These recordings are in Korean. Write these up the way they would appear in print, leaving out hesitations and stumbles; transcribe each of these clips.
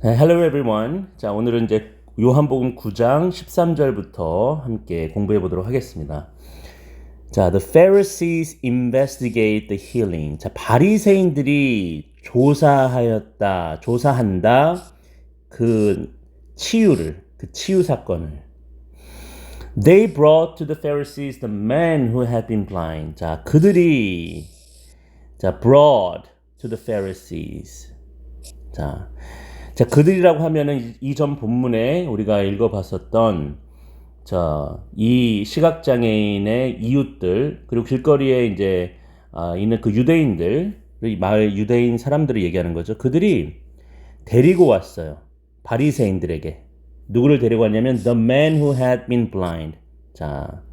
Hello everyone. 자, 오늘은 이제 요한복음 9장 13절부터 함께 공부해 보도록 하겠습니다. 자, the Pharisees investigate the healing. 자, 바리새인들이 조사한다. 그 그 치유 사건을. They brought to the Pharisees the man who had been blind. 자, 그들이 brought to the Pharisees. 자, 그들이라고 하면은 이전 본문에 우리가 읽어봤었던 이 시각장애인의 이웃들, 그리고 길거리에 이제 있는 그 유대인들, 마을 유대인 사람들을 얘기하는 거죠. 그들이 데리고 왔어요. 바리새인들에게. 누구를 데리고 왔냐면 the man who had been blind. 자,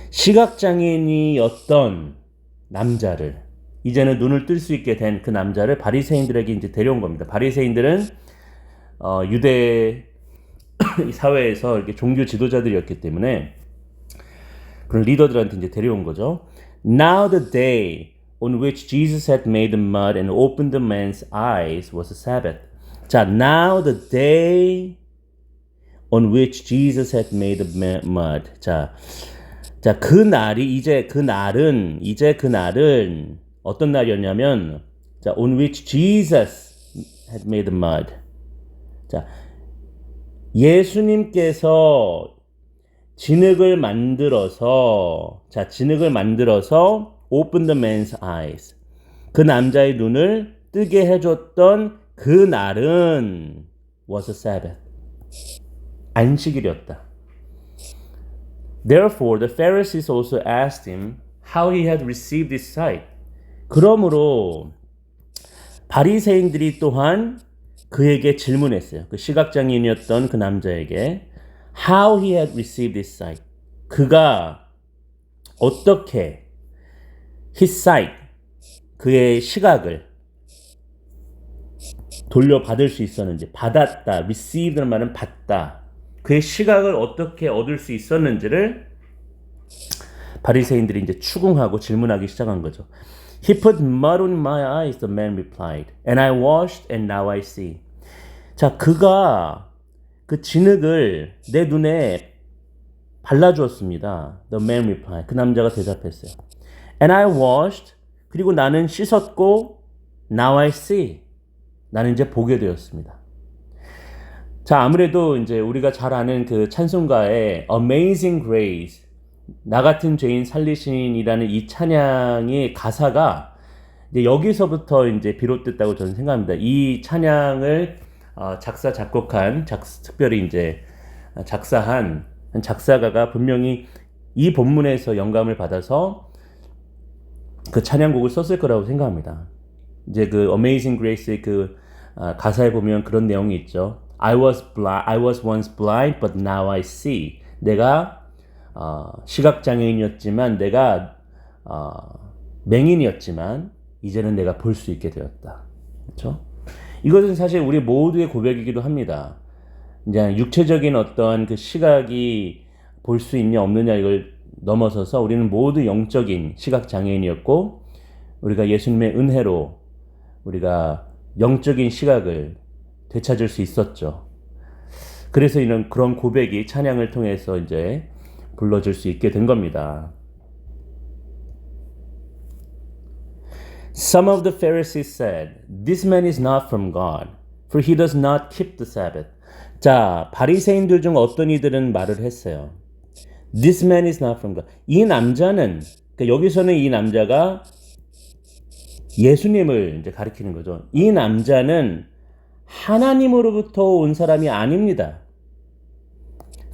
시각장애인이었던 남자를, 이제는 눈을 뜰 수 있게 된 그 남자를 바리새인들에게 이제 데려온 겁니다. 바리새인들은 유대 사회에서 이렇게 종교 지도자들이었기 때문에 그런 리더들한테 이제 데려온 거죠. Now the day on which Jesus had made the mud and opened the man's eyes was a Sabbath. 자, now the day on which Jesus had made the mud. 자, 이제 그 날은 어떤 날이었냐면, on which Jesus had made the mud. 자, 예수님께서 진흙을 만들어서 open the man's eyes. 그 남자의 눈을 뜨게 해줬던 그 날은 was a Sabbath. 안식일이었다. Therefore, the Pharisees also asked him how he had received his sight. 그러므로 바리새인들이 또한 그에게 질문했어요. 그 시각장애인이었던 그 남자에게 how he had received his sight. 그가 어떻게 his sight, 그의 시각을 돌려받을 수 있었는지, 받았다. receive라는 말은 받다. 그의 시각을 어떻게 얻을 수 있었는지를 바리새인들이 이제 추궁하고 질문하기 시작한 거죠. He put mud on my eyes, the man replied. And I washed and now I see. 자, 그가 그 진흙을 내 눈에 발라주었습니다. The man replied. 그 남자가 대답했어요. And I washed. 그리고 나는 씻었고 now I see. 나는 이제 보게 되었습니다. 자, 아무래도 이제 우리가 잘 아는 그 찬송가의 Amazing Grace, 나 같은 죄인 살리신이라는 이 찬양의 가사가 이제 여기서부터 이제 비롯됐다고 저는 생각합니다. 이 찬양을 작곡한, 특별히 이제 작사한 작사가가 분명히 이 본문에서 영감을 받아서 그 찬양곡을 썼을 거라고 생각합니다. 이제 그 Amazing Grace의 그 가사에 보면 그런 내용이 있죠. I was once blind, but now I see. 내가 시각장애인이었지만, 내가 맹인이었지만 이제는 내가 볼 수 있게 되었다. 그렇죠? 이것은 사실 우리 모두의 고백이기도 합니다. 이제 육체적인 어떠한 그 시각이 볼 수 있냐 없느냐 이걸 넘어서서 우리는 모두 영적인 시각장애인이었고, 우리가 예수님의 은혜로 우리가 영적인 시각을 되찾을 수 있었죠. 그래서 이런 그런 고백이 찬양을 통해서 이제 불러줄 수 있게 된 겁니다. Some of the Pharisees said, "This man is not from God, for he does not keep the Sabbath." 자, 바리새인들 중 어떤 이들은 말을 했어요. This man is not from God. 이 남자는, 그러니까 여기서는 이 남자가 예수님을 이제 가리키는 거죠. 이 남자는 하나님으로부터 온 사람이 아닙니다.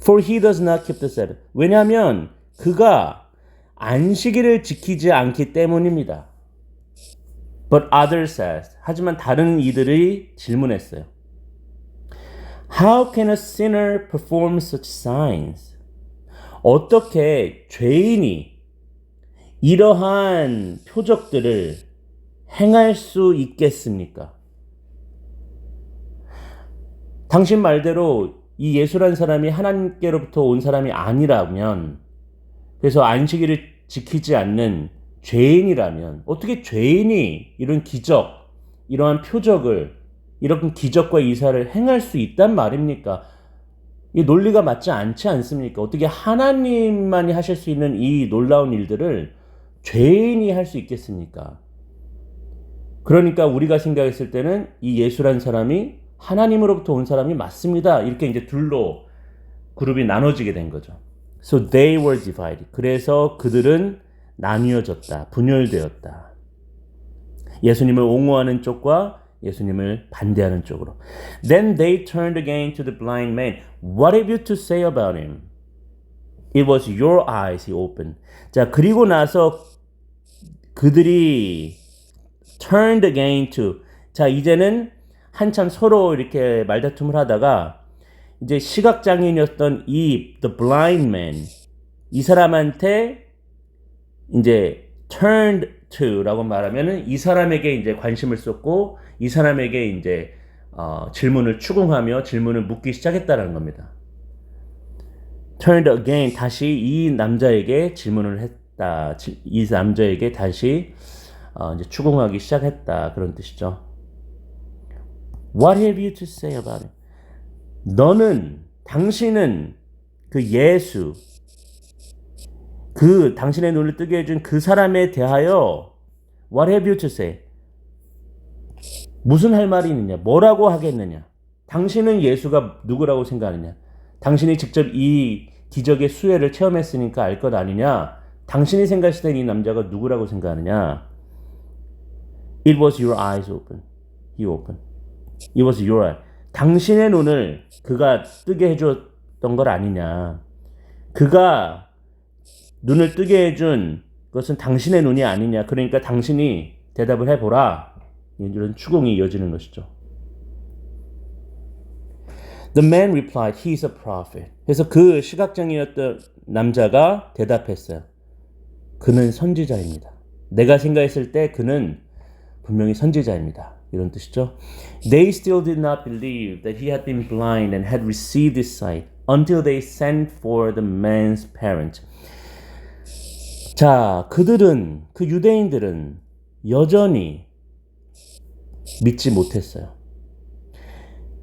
For he does not keep the Sabbath. 왜냐하면 그가 안식일을 지키지 않기 때문입니다. But others asked. 하지만 다른 이들이 질문했어요. How can a sinner perform such signs? 어떻게 죄인이 이러한 표적들을 행할 수 있겠습니까? 당신 말대로 이 예수란 사람이 하나님께로부터 온 사람이 아니라면, 그래서 안식일을 지키지 않는 죄인이라면 어떻게 죄인이 이런 기적, 이러한 표적을 이런 기적과 이사를 행할 수 있단 말입니까? 이 논리가 맞지 않지 않습니까? 어떻게 하나님만이 하실 수 있는 이 놀라운 일들을 죄인이 할 수 있겠습니까? 그러니까 우리가 생각했을 때는 이 예수란 사람이 하나님으로부터 온 사람이 맞습니다. 이렇게 이제 둘로 그룹이 나눠지게 된 거죠. So they were divided. 그래서 그들은 나뉘어졌다. 분열되었다. 예수님을 옹호하는 쪽과 예수님을 반대하는 쪽으로. Then they turned again to the blind man. What have you to say about him? It was your eyes he opened. 자, 그리고 나서 그들이 turned again to. 자, 이제는 한참 서로 이렇게 말다툼을 하다가 이제 시각장애인이었던 the blind man, 이 사람한테 이제 turned to라고 말하면은 이 사람에게 이제 관심을 쏟고 이 사람에게 이제 질문을 추궁하며 질문을 묻기 시작했다는 겁니다. turned again, 다시 이 남자에게 질문을 했다. 이 남자에게 다시 이제 추궁하기 시작했다. 그런 뜻이죠. What have you to say about it? 당신은 그 예수, 그 당신의 눈을 뜨게 해준 그 사람에 대하여 What have you to say? 무슨 할 말이 있느냐? 뭐라고 하겠느냐? 당신은 예수가 누구라고 생각하느냐? 당신이 직접 이 기적의 수혜를 체험했으니까 알 것 아니냐? 당신이 생각했을 때 이 남자가 누구라고 생각하느냐? It was your eyes open. He opened. It was your eye. 당신의 눈을 그가 뜨게 해줬던 걸 아니냐? 그가 눈을 뜨게 해준 것은 당신의 눈이 아니냐? 그러니까 당신이 대답을 해보라. 이런 추궁이 이어지는 것이죠. The man replied, he is a prophet. 그래서 그 시각장애였던 남자가 대답했어요. 그는 선지자입니다. 내가 생각했을 때 그는 분명히 선지자입니다. 이런 뜻이죠. They still did not believe that he had been blind and had received his sight until they sent for the man's parents. 자, 그 유대인들은 여전히 믿지 못했어요.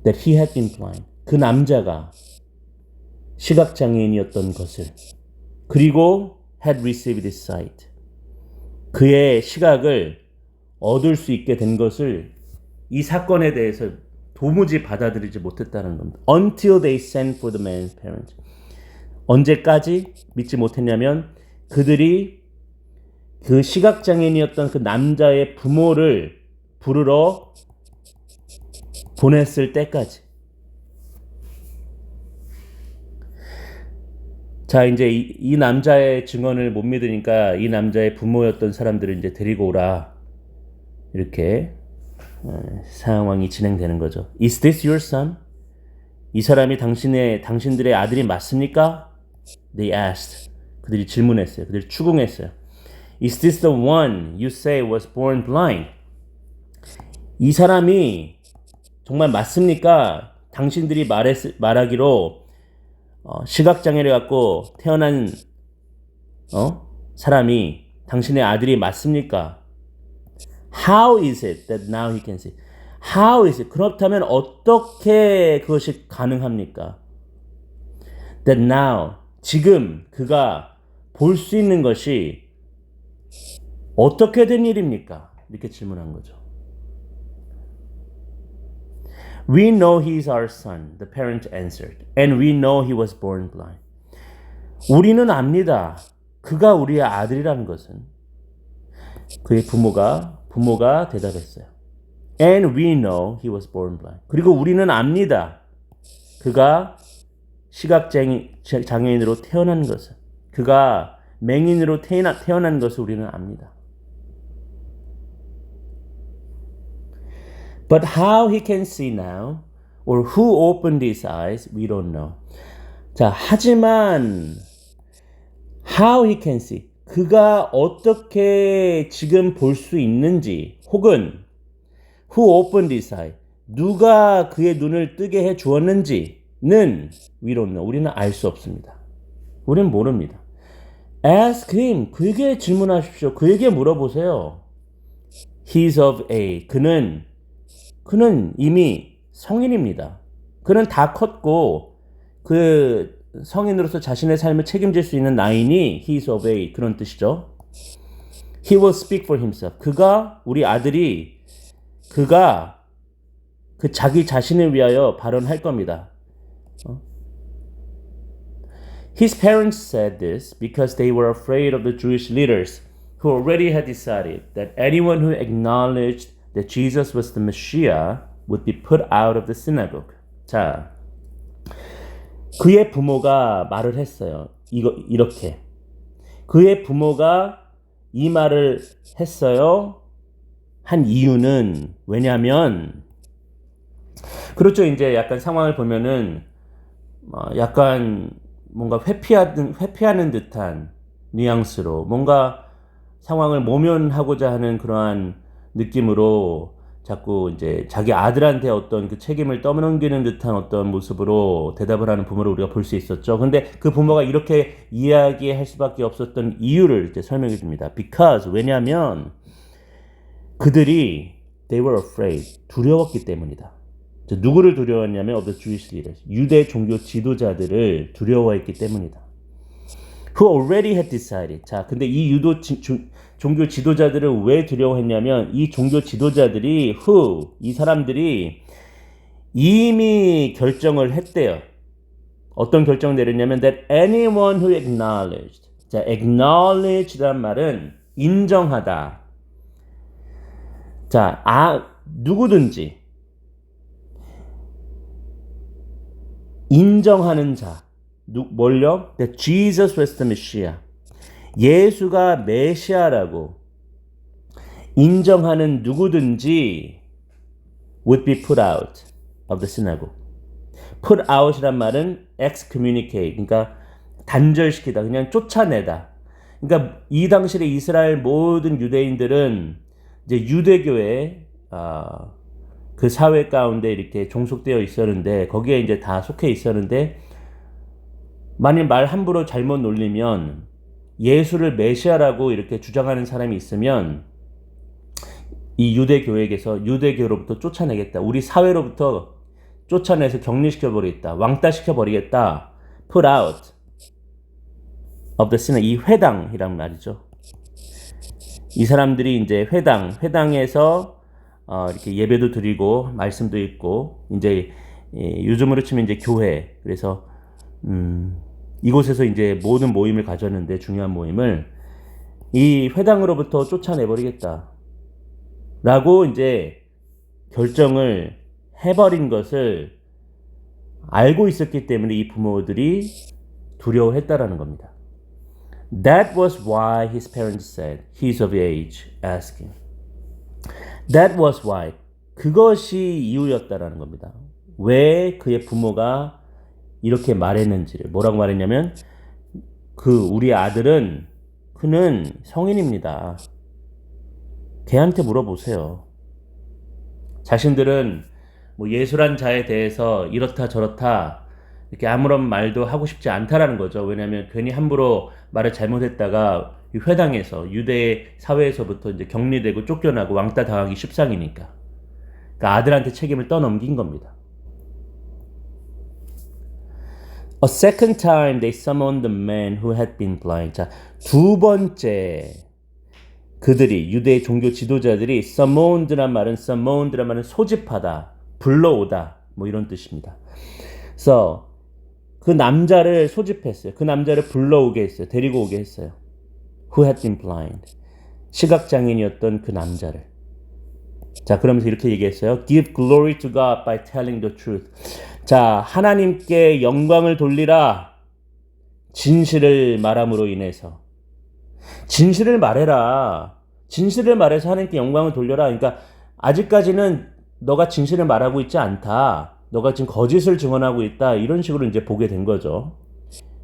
That he had been blind. 그 남자가 시각장애인이었던 것을, 그리고 had received his sight. 그의 시각을 얻을 수 있게 된 것을, 이 사건에 대해서 도무지 받아들이지 못했다는 겁니다. Until they sent for the man's parents. 언제까지 믿지 못했냐면 그들이 그 시각장애인이었던 그 남자의 부모를 부르러 보냈을 때까지. 자, 이제 이 남자의 증언을 못 믿으니까 이 남자의 부모였던 사람들을 이제 데리고 오라. 이렇게 상황이 진행되는 거죠. Is this your son? 이 사람이 당신들의 아들이 맞습니까? They asked. 그들이 질문했어요. 그들이 추궁했어요. Is this the one you say was born blind? 이 사람이 정말 맞습니까? 당신들이 말하기로 시각장애를 갖고 태어난 사람이 당신의 아들이 맞습니까? How is it that now he can see? How is it? 그렇다면 어떻게 그것이 가능합니까? That now, 지금 그가 볼 수 있는 것이 어떻게 된 일입니까? 이렇게 질문한 거죠. We know he is our son, the parent answered, and we know he was born blind. 우리는 압니다. 그가 우리의 아들이라는 것은. 그의 부모가 대답했어요. And we know he was born blind. 그리고 우리는 압니다. 그가 시각장애인으로 태어난 것을. 그가 맹인으로 태어난 것을 우리는 압니다. But how he can see now, or who opened his eyes, we don't know. 자, 하지만 how he can see, 그가 어떻게 지금 볼 수 있는지, 혹은 who opened his eye, 누가 그의 눈을 뜨게 해 주었는지는 we don't know. 우리는 알 수 없습니다. 우리는 모릅니다. Ask him. 그에게 질문하십시오. 그에게 물어보세요. He is of age. 그는 그는 이미 성인입니다. 그는 다 컸고 그 성인으로서 자신의 삶을 책임질 수 있는 나이니 he is of age 그런 뜻이죠. He will speak for himself. 우리 아들이 그가 그 자기 자신을 위하여 발언할 겁니다. His parents said this because they were afraid of the Jewish leaders who already had decided that anyone who acknowledged that Jesus was the Messiah would be put out of the synagogue. 자, 그의 부모가 말을 했어요. 이렇게. 그의 부모가 이 말을 했어요. 한 이유는 왜냐면 그렇죠. 이제 약간 상황을 보면은 약간 뭔가 회피하는 듯한 뉘앙스로 뭔가 상황을 모면하고자 하는 그러한 느낌으로 자꾸 이제 자기 아들한테 어떤 그 책임을 떠넘기는 듯한 어떤 모습으로 대답을 하는 부모를 우리가 볼 수 있었죠. 근데 그 부모가 이렇게 이야기할 수밖에 없었던 이유를 이제 설명해 줍니다. Because 왜냐하면 그들이 they were afraid 두려웠기 때문이다. 누구를 두려워했냐면 of the Jewish leaders 유대 종교 지도자들을 두려워했기 때문이다. Who already had decided. 자, 근데 이 종교 지도자들을 왜 두려워했냐면 이 종교 지도자들이 이 사람들이 이미 결정을 했대요. 어떤 결정을 내렸냐면 that anyone who acknowledged. 자, acknowledge란 말은 인정하다. 자, 누구든지 인정하는 자. 뭘요? That Jesus was the Messiah. 예수가 메시아라고 인정하는 누구든지 would be put out of the synagogue. put out이란 말은 excommunicate, 그러니까 단절시키다, 그냥 쫓아내다. 그러니까 이 당시에 이스라엘 모든 유대인들은 이제 유대교의 그 사회 가운데 이렇게 종속되어 있었는데 거기에 이제 다 속해 있었는데 만일 말 함부로 잘못 놀리면 예수를 메시아라고 이렇게 주장하는 사람이 있으면 이 유대교에게서 유대교로부터 쫓아내겠다. 우리 사회로부터 쫓아내서 격리시켜버리겠다. 왕따시켜버리겠다. Put out of the synagogue. 이 회당이란 말이죠. 이 사람들이 이제 회당에서 이렇게 예배도 드리고 말씀도 읽고 이제 요즘으로 치면 이제 교회. 그래서 이곳에서 이제 모든 모임을 가졌는데 중요한 모임을 이 회당으로부터 쫓아내버리겠다. 라고 이제 결정을 해버린 것을 알고 있었기 때문에 이 부모들이 두려워했다라는 겁니다. That was why his parents said, he's of age, ask him. That was why. 그것이 이유였다라는 겁니다. 왜 그의 부모가 이렇게 말했는지를. 뭐라고 말했냐면 우리 아들은 그는 성인입니다. 걔한테 물어보세요. 자신들은 뭐 예수란 자에 대해서 이렇다 저렇다 이렇게 아무런 말도 하고 싶지 않다라는 거죠. 왜냐하면 괜히 함부로 말을 잘못했다가 회당에서 유대 사회에서부터 이제 격리되고 쫓겨나고 왕따 당하기 십상이니까. 그러니까 아들한테 책임을 떠넘긴 겁니다. A second time they summoned the man who had been blind. 자, 두 번째 그들이 유대 종교 지도자들이 summoned란 말은 소집하다, 불러오다 뭐 이런 뜻입니다. 그래서 그 남자를 소집했어요. 그 남자를 불러오게 했어요. 데리고 오게 했어요. Who had been blind. 시각장애인이었던 그 남자를. 자, 그러면서 이렇게 얘기했어요. Give glory to God by telling the truth. 자, 하나님께 영광을 돌리라. 진실을 말함으로 인해서. 진실을 말해라. 진실을 말해서 하나님께 영광을 돌려라. 그러니까 아직까지는 너가 진실을 말하고 있지 않다. 너가 지금 거짓을 증언하고 있다. 이런 식으로 이제 보게 된 거죠.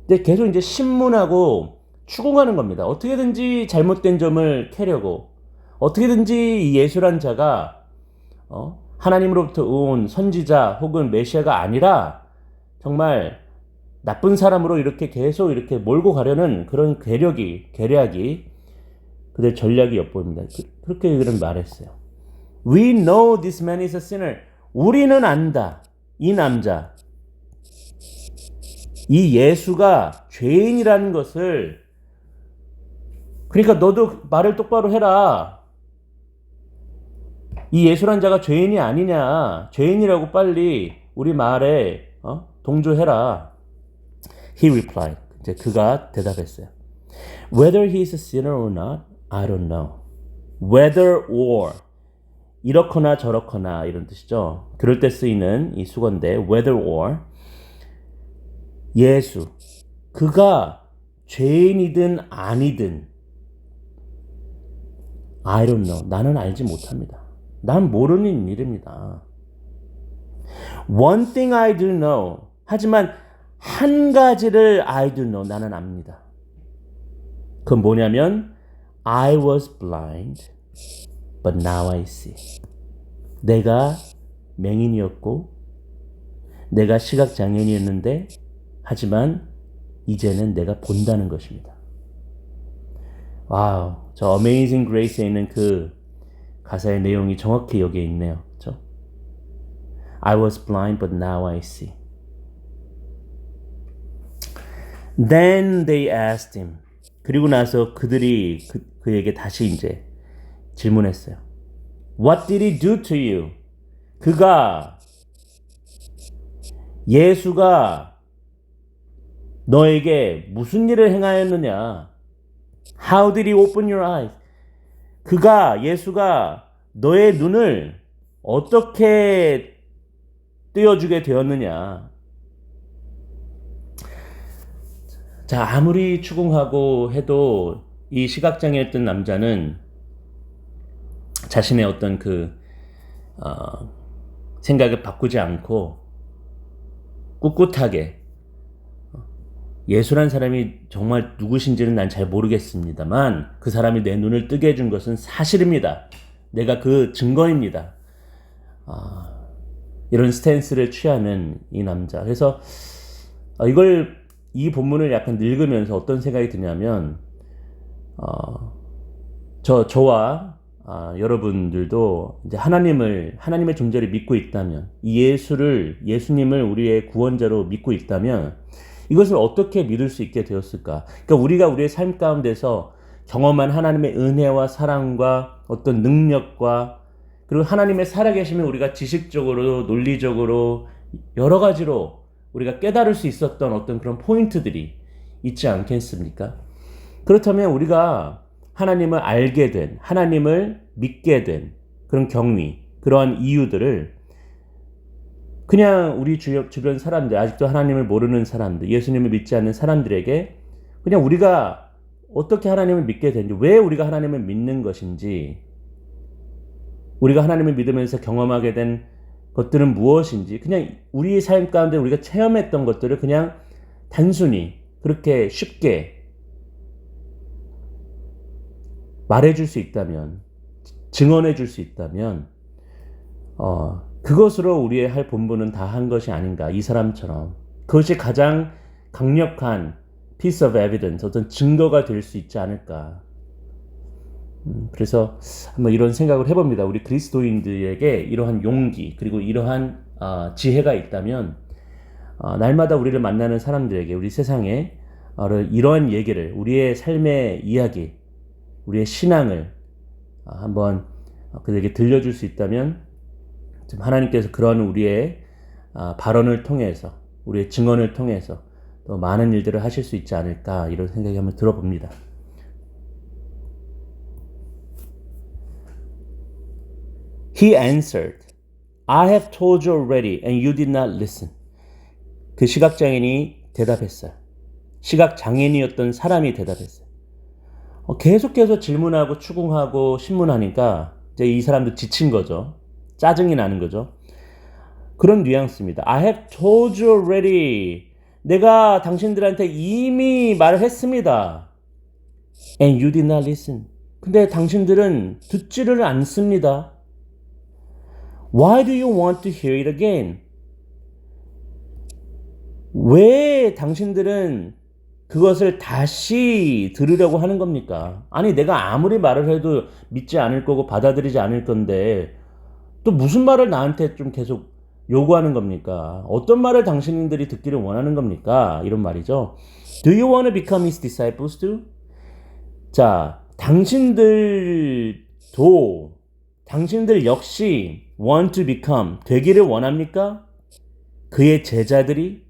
근데 계속 이제 신문하고 추궁하는 겁니다. 어떻게든지 잘못된 점을 캐려고. 어떻게든지 이 예수란 자가 하나님으로부터 온 선지자 혹은 메시아가 아니라 정말 나쁜 사람으로 이렇게 계속 이렇게 몰고 가려는 그런 계략이 그들 전략이 엿보입니다. 그렇게 그런 말했어요. We know this man is a sinner. 우리는 안다. 이 남자, 이 예수가 죄인이라는 것을. 그러니까 너도 말을 똑바로 해라. 이 예수란 자가 죄인이 아니냐. 죄인이라고 빨리 우리 말에 동조해라. He replied. 이제 그가 대답했어요. Whether he is a sinner or not, I don't know. Whether or 이렇거나 저렇거나 이런 뜻이죠. 그럴 때 쓰이는 이 수건데 whether or 예수 그가 죄인이든 아니든 I don't know. 나는 알지 못합니다. 난 모르는 일입니다. One thing I do know. 하지만 한 가지를 I do know. 나는 압니다. 그건 뭐냐면 I was blind, but now I see. 내가 맹인이었고 내가 시각장애인이었는데 하지만 이제는 내가 본다는 것입니다. 와우, 저 Amazing Grace에 있는 그 가사의 내용이 정확히 여기에 있네요. 그렇죠? I was blind, but now I see. Then they asked him. 그리고 나서 그들이 그에게 다시 이제 질문했어요. What did he do to you? 예수가 너에게 무슨 일을 행하였느냐? How did he open your eyes? 예수가 너의 눈을 어떻게 띄워주게 되었느냐? 자, 아무리 추궁하고 해도 이 시각장애였던 남자는 자신의 어떤 생각을 바꾸지 않고 꿋꿋하게 예수란 사람이 정말 누구신지는 난 잘 모르겠습니다만 그 사람이 내 눈을 뜨게 해준 것은 사실입니다. 내가 그 증거입니다. 이런 스탠스를 취하는 이 남자. 그래서 이 본문을 약간 읽으면서 어떤 생각이 드냐면 저와 여러분들도 이제 하나님의 존재를 믿고 있다면 이 예수님을 우리의 구원자로 믿고 있다면 이것을 어떻게 믿을 수 있게 되었을까? 그러니까 우리가 우리의 삶 가운데서 경험한 하나님의 은혜와 사랑과 어떤 능력과 그리고 하나님의 살아계심을 우리가 지식적으로 논리적으로 여러 가지로 우리가 깨달을 수 있었던 어떤 그런 포인트들이 있지 않겠습니까? 그렇다면 우리가 하나님을 알게 된, 하나님을 믿게 된 그런 경위, 그러한 이유들을 그냥 우리 주변 사람들, 아직도 하나님을 모르는 사람들, 예수님을 믿지 않는 사람들에게 그냥 우리가 어떻게 하나님을 믿게 되는지, 왜 우리가 하나님을 믿는 것인지, 우리가 하나님을 믿으면서 경험하게 된 것들은 무엇인지, 그냥 우리의 삶 가운데 우리가 체험했던 것들을 그냥 단순히 그렇게 쉽게 말해줄 수 있다면, 증언해줄 수 있다면 그것으로 우리의 할 본분은 다 한 것이 아닌가. 이 사람처럼 그것이 가장 강력한 piece of evidence, 어떤 증거가 될 수 있지 않을까. 그래서 한번 이런 생각을 해봅니다. 우리 그리스도인들에게 이러한 용기 그리고 이러한 지혜가 있다면 날마다 우리를 만나는 사람들에게, 우리 세상에 이러한 얘기를, 우리의 삶의 이야기, 우리의 신앙을 한번 그들에게 들려줄 수 있다면 하나님께서 그런 우리의 발언을 통해서, 우리의 증언을 통해서 또 많은 일들을 하실 수 있지 않을까, 이런 생각이 한번 들어봅니다. He answered, I have told you already and you did not listen. 그 시각장애인이 대답했어요. 시각장애인이었던 사람이 대답했어요. 계속해서 질문하고 추궁하고 신문하니까 이제 이 사람도 지친 거죠. 짜증이 나는 거죠. 그런 뉘앙스입니다. I have told you already. 내가 당신들한테 이미 말을 했습니다. And you did not listen. 근데 당신들은 듣지를 않습니다. Why do you want to hear it again? 왜 당신들은 그것을 다시 들으려고 하는 겁니까? 아니, 내가 아무리 말을 해도 믿지 않을 거고 받아들이지 않을 건데 또 무슨 말을 나한테 좀 계속 요구하는 겁니까? 어떤 말을 당신들이 듣기를 원하는 겁니까? 이런 말이죠. Do you want to become his disciples too? 자, 당신들 역시 want to become, 되기를 원합니까? 그의 제자들이?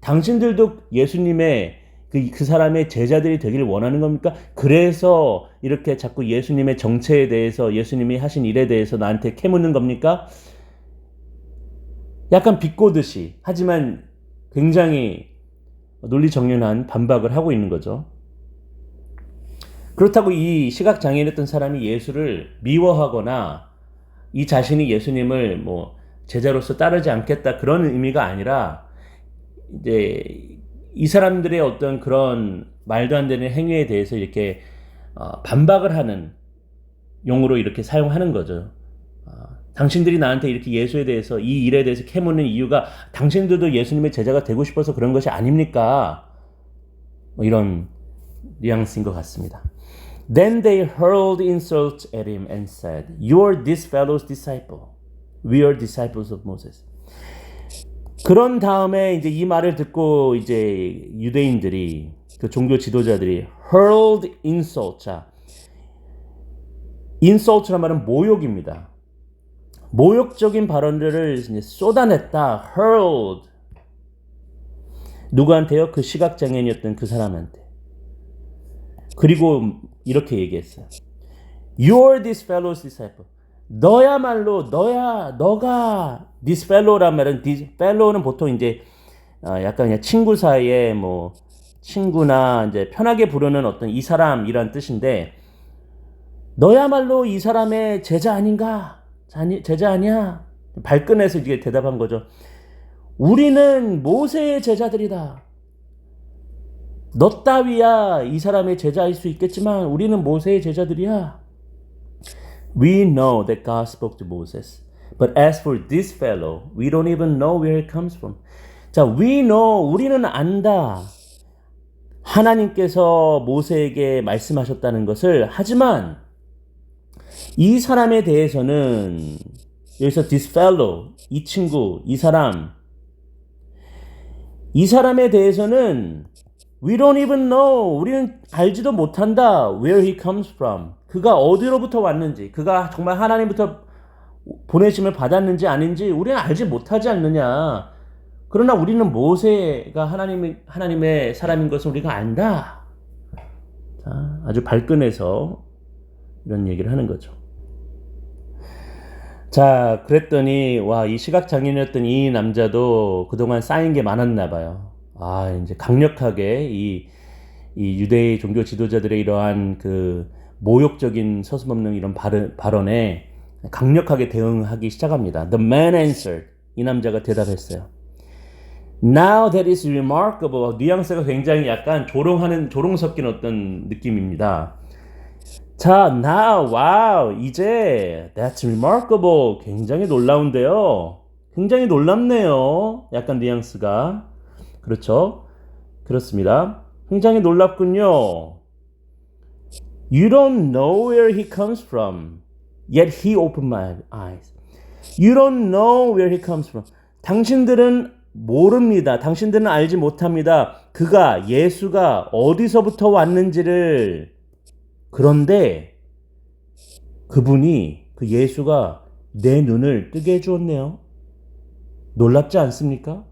당신들도 예수님의 그 사람의 제자들이 되기를 원하는 겁니까? 그래서 이렇게 자꾸 예수님의 정체에 대해서, 예수님이 하신 일에 대해서 나한테 캐묻는 겁니까? 약간 비꼬듯이, 하지만 굉장히 논리정연한 반박을 하고 있는 거죠. 그렇다고 이 시각장애인이었던 사람이 예수를 미워하거나 이 자신이 예수님을 뭐 제자로서 따르지 않겠다, 그런 의미가 아니라, 이제 이 사람들의 어떤 그런 말도 안 되는 행위에 대해서 이렇게 반박을 하는 용어로 이렇게 사용하는 거죠. 당신들이 나한테 이렇게 예수에 대해서, 이 일에 대해서 캐묻는 이유가 당신들도 예수님의 제자가 되고 싶어서 그런 것이 아닙니까? 뭐 이런 뉘앙스인 것 같습니다. Then they hurled insults at him and said, "You are this fellow's disciple. We are disciples of Moses." 그런 다음에 이제 이 말을 듣고 이제 유대인들이, 그 종교 지도자들이 hurled insult. 자, insult란 말은 모욕입니다. 모욕적인 발언들을 이제 쏟아냈다. hurled. 누구한테요? 그 시각장애인이었던 그 사람한테. 그리고 이렇게 얘기했어요. You're this fellow's disciple. 너야말로, 너가 this fellow란 말은, this fellow는 보통 이제 약간 그냥 친구 사이에 뭐 친구나 이제 편하게 부르는 어떤 이 사람이란 뜻인데, 너야말로 이 사람의 제자 아닌가? 제자 아니야? 발끈해서 이게 대답한 거죠. 우리는 모세의 제자들이다. 너 따위야 이 사람의 제자일 수 있겠지만 우리는 모세의 제자들이야. We know that God spoke to Moses. But as for this fellow, we don't even know where he comes from. 자, we know, 우리는 안다. 하나님께서 모세에게 말씀하셨다는 것을. 하지만 이 사람에 대해서는, 여기서 this fellow, 이 친구, 이 사람에 대해서는 we don't even know, 우리는 알지도 못한다. where he comes from. 그가 어디로부터 왔는지, 그가 정말 하나님부터 보내심을 받았는지 아닌지 우리는 알지 못하지 않느냐. 그러나 우리는 모세가 하나님의 사람인 것을 우리가 안다. 자, 아주 발끈해서 이런 얘기를 하는 거죠. 자, 그랬더니 이 시각장애인이었던 이 남자도 그동안 쌓인 게 많았나 봐요. 이제 강력하게 이 유대의 종교 지도자들의 이러한 그 모욕적인 서슴없는 이런 발언에 강력하게 대응하기 시작합니다. The man answered. 이 남자가 대답했어요. Now that is remarkable. 뉘앙스가 굉장히 약간 조롱 섞인 어떤 느낌입니다. 자, now, wow, 이제 that's remarkable. 굉장히 놀라운데요. 굉장히 놀랍네요. 약간 뉘앙스가. 그렇죠? 그렇습니다. 굉장히 놀랍군요. You don't know where he comes from. Yet he opened my eyes. You don't know where he comes from. 당신들은 모릅니다. 당신들은 알지 못합니다. 예수가 어디서부터 왔는지를. 그런데 그 예수가 내 눈을 뜨게 해주었네요. 놀랍지 않습니까?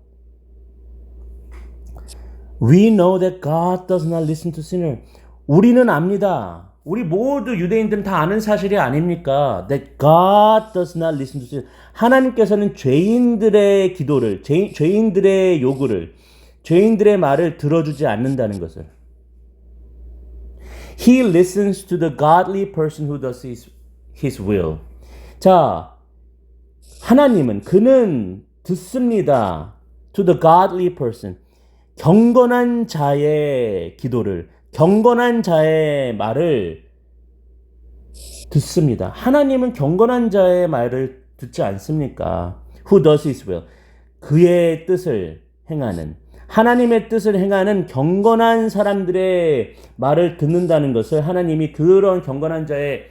We know that God does not listen to sinners. 우리는 압니다. 우리 모두 유대인들은 다 아는 사실이 아닙니까? That God does not listen to sinners. 하나님께서는 죄인들의 기도를, 죄인들의 요구를, 죄인들의 말을 들어주지 않는다는 것을. He listens to the godly person who does his will. 자, 하나님은, 그는 듣습니다. To the godly person. 경건한 자의 기도를, 경건한 자의 말을 듣습니다. 하나님은 경건한 자의 말을 듣지 않습니까? Who does his will. 그의 뜻을 행하는, 하나님의 뜻을 행하는 경건한 사람들의 말을 듣는다는 것을 하나님이 그런 경건한 자의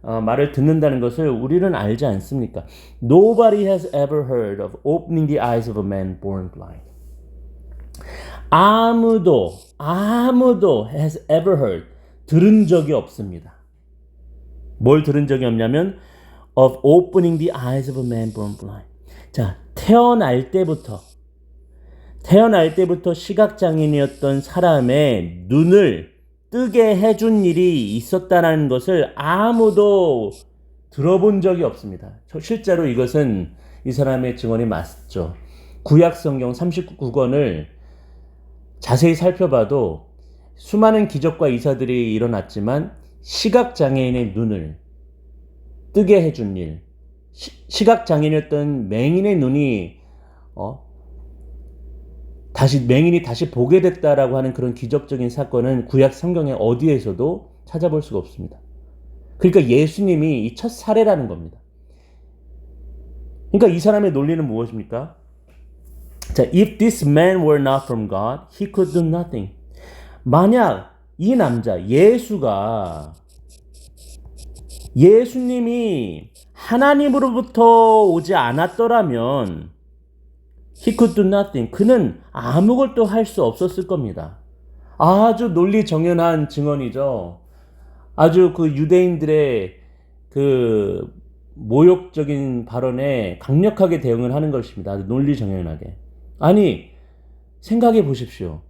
말을 듣는다는 것을 우리는 알지 않습니까? Nobody has ever heard of opening the eyes of a man born blind. 아무도 has ever heard 들은 적이 없습니다. 뭘 들은 적이 없냐면 of opening the eyes of a man born blind. 자, 태어날 때부터 시각장애인이었던 사람의 눈을 뜨게 해준 일이 있었다는 것을 아무도 들어본 적이 없습니다. 실제로 이것은 이 사람의 증언이 맞죠. 구약성경 39권을 자세히 살펴봐도 수많은 기적과 이사들이 일어났지만 시각장애인의 눈을 뜨게 해준 일, 시각장애인이었던 맹인의 눈이 맹인이 다시 보게 됐다라고 하는 그런 기적적인 사건은 구약 성경에 어디에서도 찾아볼 수가 없습니다. 그러니까 예수님이 이 첫 사례라는 겁니다. 그러니까 이 사람의 논리는 무엇입니까? 자, if this man were not from God, he could do nothing. 만약 이 남자 예수님이 하나님으로부터 오지 않았더라면 he could do nothing. 그는 아무것도 할 수 없었을 겁니다. 아주 논리정연한 증언이죠. 아주 그 유대인들의 그 모욕적인 발언에 강력하게 대응을 하는 것입니다. 아주 논리정연하게. 아니, 생각해 보십시오.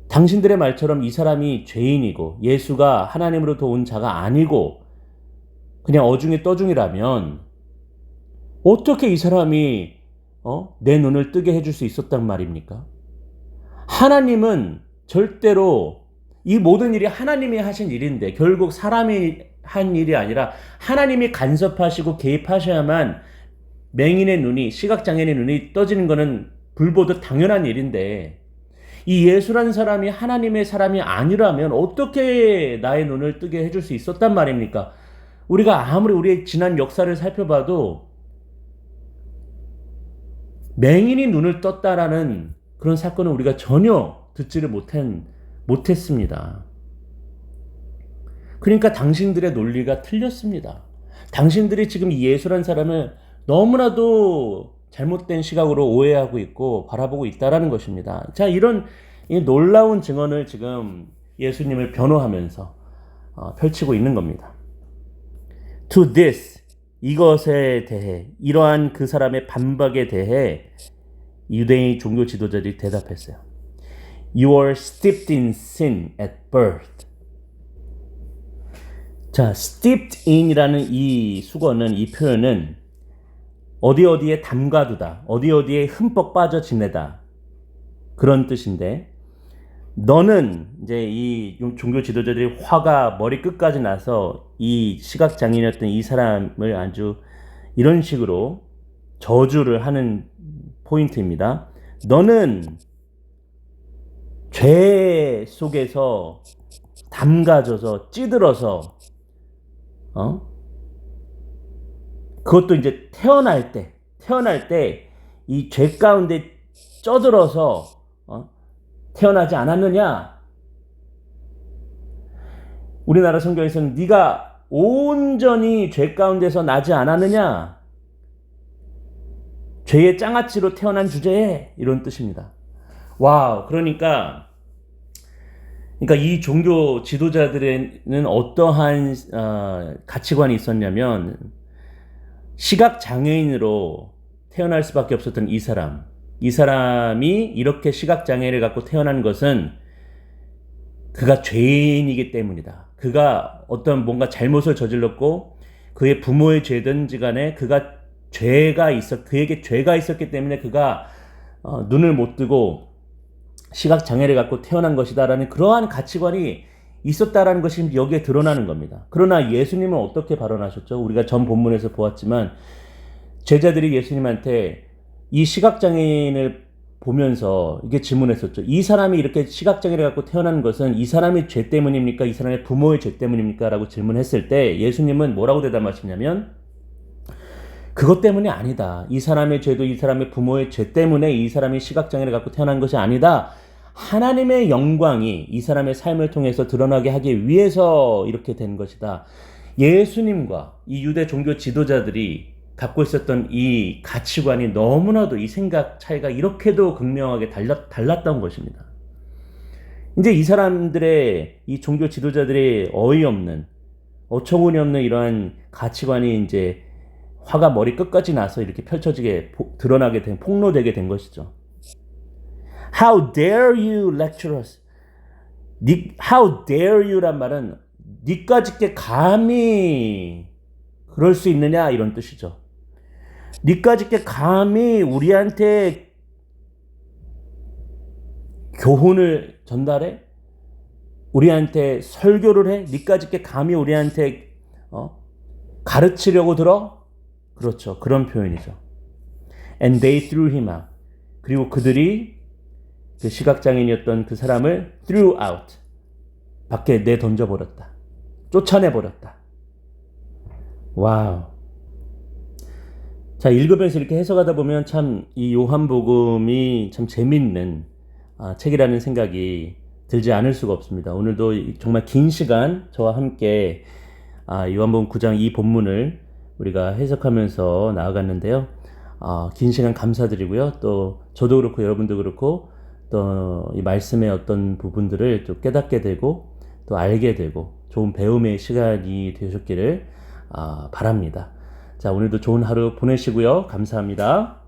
당신들의 말처럼 이 사람이 죄인이고 예수가 하나님으로부터 온 자가 아니고 그냥 어중에 떠중이라면 어떻게 이 사람이 내 눈을 뜨게 해줄 수 있었단 말입니까? 하나님은 절대로 이 모든 일이 하나님이 하신 일인데 결국 사람이 한 일이 아니라 하나님이 간섭하시고 개입하셔야만 맹인의 눈이, 시각장애인의 눈이 떠지는 것은 불보듯 당연한 일인데 이 예수라는 사람이 하나님의 사람이 아니라면 어떻게 나의 눈을 뜨게 해줄 수 있었단 말입니까? 우리가 아무리 우리의 지난 역사를 살펴봐도 맹인이 눈을 떴다라는 그런 사건은 우리가 전혀 듣지를 못했습니다. 그러니까 당신들의 논리가 틀렸습니다. 당신들이 지금 이 예수라는 사람을 너무나도 잘못된 시각으로 오해하고 있고 바라보고 있다라는 것입니다. 자, 이런 이 놀라운 증언을 지금 예수님을 변호하면서 펼치고 있는 겁니다. To this, 이것에 대해, 이러한 그 사람의 반박에 대해 유대인 종교 지도자들이 대답했어요. You are steeped in sin at birth. 자, steeped in이라는 이 수거는, 이 표현은 어디에 담가두다, 어디에 흠뻑 빠져 지내다, 그런 뜻인데, 너는 이제 이 종교 지도자들이 화가 머리 끝까지 나서 이 시각장애인이었던 이 사람을 아주 이런 식으로 저주를 하는 포인트입니다. 너는 죄 속에서 담가져서 찌들어서 그것도 이제 태어날 때 이 죄 가운데 쪄들어서 태어나지 않았느냐? 우리나라 성경에서는 네가 온전히 죄 가운데서 나지 않았느냐? 죄의 장아찌로 태어난 주제에, 이런 뜻입니다. 와우. 그러니까 이 종교 지도자들에는 어떠한 가치관이 있었냐면, 시각 장애인으로 태어날 수밖에 없었던 이 사람이 이렇게 시각장애를 갖고 태어난 것은 그가 죄인이기 때문이다. 그가 어떤 뭔가 잘못을 저질렀고 그의 부모의 죄든지 간에 그에게 죄가 있었기 때문에 그가 눈을 못 뜨고 시각장애를 갖고 태어난 것이다라는 그러한 가치관이 있었다라는 것이 여기에 드러나는 겁니다. 그러나 예수님은 어떻게 발언하셨죠? 우리가 전 본문에서 보았지만 제자들이 예수님한테 이 시각장애인을 보면서 이게 질문했었죠. 이 사람이 이렇게 시각장애를 갖고 태어난 것은 이 사람의 죄 때문입니까? 이 사람의 부모의 죄 때문입니까? 라고 질문했을 때 예수님은 뭐라고 대답하시냐면 그것 때문이 아니다. 이 사람의 죄도 이 사람의 부모의 죄 때문에 이 사람이 시각장애를 갖고 태어난 것이 아니다. 하나님의 영광이 이 사람의 삶을 통해서 드러나게 하기 위해서 이렇게 된 것이다. 예수님과 이 유대 종교 지도자들이 갖고 있었던 이 가치관이 너무나도 이 생각 차이가 이렇게도 극명하게 달랐던 것입니다. 이제 이 사람들의 이 종교 지도자들의 어이없는 어처구니 없는 이러한 가치관이 이제 화가 머리 끝까지 나서 이렇게 펼쳐지게 드러나게 된 폭로되게 된 것이죠. How dare you lecture us? How dare you란 말은 니까짓게 감히 그럴 수 있느냐 이런 뜻이죠. 니까짓게 감히 우리한테 교훈을 전달해? 우리한테 설교를 해? 니까짓게 감히 우리한테 가르치려고 들어? 그렇죠. 그런 표현이죠. And they threw him out. 그리고 그들이 그 시각장애인이었던 그 사람을 threw out. 밖에 내던져버렸다. 쫓아내버렸다. 와우. 자, 읽으면서 이렇게 해석하다 보면 참 이 요한복음이 참 재밌는 책이라는 생각이 들지 않을 수가 없습니다. 오늘도 정말 긴 시간 저와 함께 요한복음 9장 이 본문을 우리가 해석하면서 나아갔는데요. 긴 시간 감사드리고요. 또 저도 그렇고 여러분도 그렇고 또 이 말씀의 어떤 부분들을 또 깨닫게 되고 또 알게 되고 좋은 배움의 시간이 되셨기를 바랍니다. 자, 오늘도 좋은 하루 보내시고요. 감사합니다.